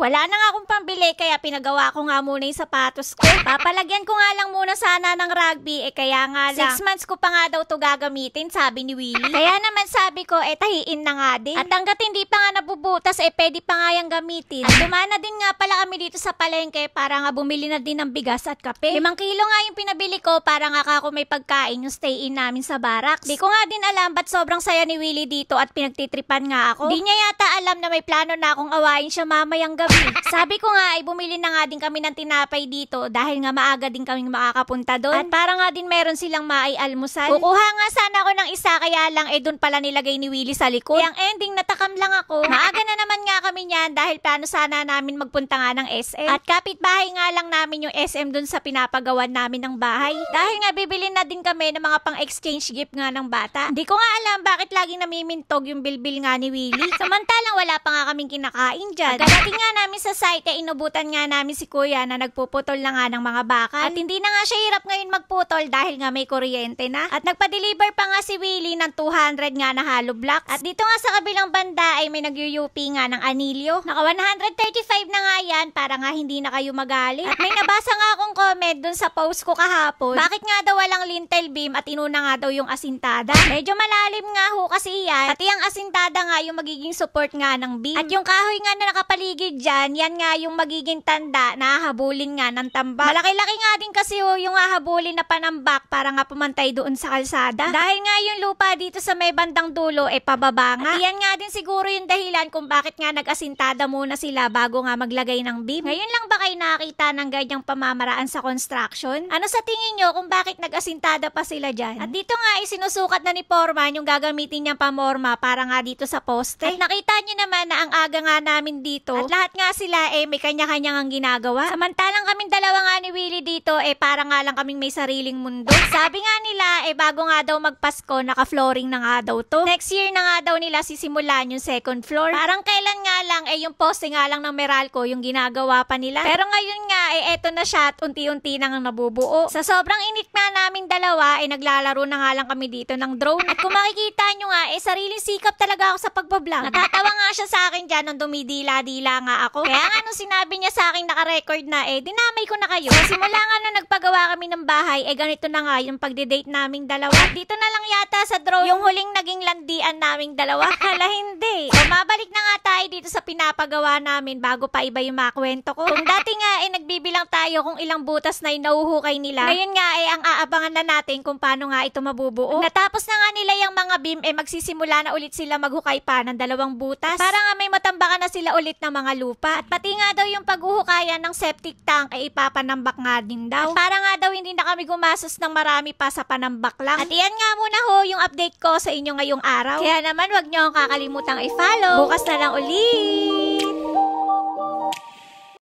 Wala na nga akong pambili kaya pinagawa ko nga muna yung sapatos ko. Papalagyan ko nga lang muna sana ng rugby kaya nga lang 6 months ko pa nga daw to gagamitin, sabi ni Willie. Kaya naman sabi ko tahiin na nga din. At hanggat hindi pa nga nabubutas pwede pa nga yung gamitin. At dumana din nga pala kami dito sa palengke para nga bumili na din ng bigas at kape. 5 kilo nga yung pinabili ko para nga ako may pagkain yung stay-in namin sa barracks. Di ko nga din alam ba't sobrang saya ni Willie dito at pinagtitripan nga ako. Di niya yata alam na may plano na akong awayin siya mamayang gabi. Sabi ko nga bumili na nga din kami ng tinapay dito dahil nga maaga din kaming makakapunta doon. At para nga din meron silang maialmusal. Kukuha nga sana ako ng isa kaya lang doon pala nilagay ni Willie sa likod. Ang ending natakam lang ako. Maaga na naman nga kami niyan dahil plano sana namin magpunta nga ng SM. At kapitbahay nga lang namin yung SM doon sa pinapagawan namin ng bahay. Dahil nga bibili na din kami ng mga pang-exchange gift nga ng bata. Hindi ko nga alam bakit laging namimintog yung bilbil nga ni Willie. Samantalang wala pa nga kaming kinakain dyan. Pagdating nga namin sa site inubutan nga namin si kuya na nagpuputol na nga ng mga bakal. At hindi na nga siya hirap ngayon magputol dahil nga may kuryente na. At nagpa-deliver pa nga si Willie ng 200 nga na hollow blocks. At dito nga sa kabilang banda may nag-UP nga ng anilyo. Naka 135 na nga yan para nga hindi na kayo magalit. At may nabasa nga akong comment dun sa post ko kahapon. Bakit nga daw walang lintel beam at inuna nga daw yung asintada? Medyo malalim nga ho kasi yan. Pati ang asintada nga yung magiging support nga ng beam. At yung kahoy nga na nakapaligid dyan, yan nga yung magiging tanda na hahabulin nga ng tambak. Malaki-laki nga din kasi yung hahabulin na panambak para nga pumantay doon sa kalsada. Dahil nga yung lupa dito sa may bandang dulo pababa nga. At yan nga din siguro yung dahilan kung bakit nga nag-asintada muna sila bago nga maglagay ng beam. Ngayon lang ba kayo nakakita ng ganyang pamamaraan sa construction? Ano sa tingin nyo kung bakit nag-asintada pa sila dyan? At dito nga sinusukat na ni Foreman yung gagamitin niyang pamorma para nga dito sa poste. At nakita nyo naman na ang aga nga namin dito. At lahat nga sila may kanya-kanyang ang ginagawa. Samantalang kaming dalawa nga ni Willie dito para nga lang kaming may sariling mundo. Sabi nga nila bago nga daw magpasko naka-flooring na nga daw to. Next year na nga daw nila sisimulan yung second floor. Parang kailan nga lang yung poste nga lang ng Meralco yung ginagawa pa nila. Pero ngayon nga eto na siya at unti-unti nang nabubuo. Sa sobrang init nga naming dalawa naglalaro na nga lang kami dito ng drone. At kung makikita nyo nga sariling sikap talaga ako sa pagbablog. Natatawa nga siya sa akin dyan nung dumidila-dila nga ako. Kaya nga nung sinabi niya sa akin naka-record na dinamay ko na kayo. Simula nga nung nagpagawa kami ng bahay ganito na nga yung pagde-date naming dalawa. At dito na lang yata sa drone yung huling naging landian naming dalawa. Hala hindi. So mabalik na nga tayo dito sa pinapagawa namin bago pa iba yung makwento ko. Kung dati nga nagbibilang tayo kung ilang butas na yung nahuhukay nila. Ngayon nga ang aabangan na natin kung paano nga ito mabubuo. Natapos na nga nila yung mga beam magsisimula na ulit sila maghukay pa ng 2 butas. Para nga may matambakan na sila ulit ng mga lupa. At pati nga daw yung paghuhukayan ng septic tank ipapanambak nga din daw. At para nga daw hindi na kami gumastos ng marami pa sa panambak lang. At iyan nga muna ho yung update ko sa inyo ngayong araw. Kaya naman wag nyo kakalimutan i-follow. Bukas na lang ulit.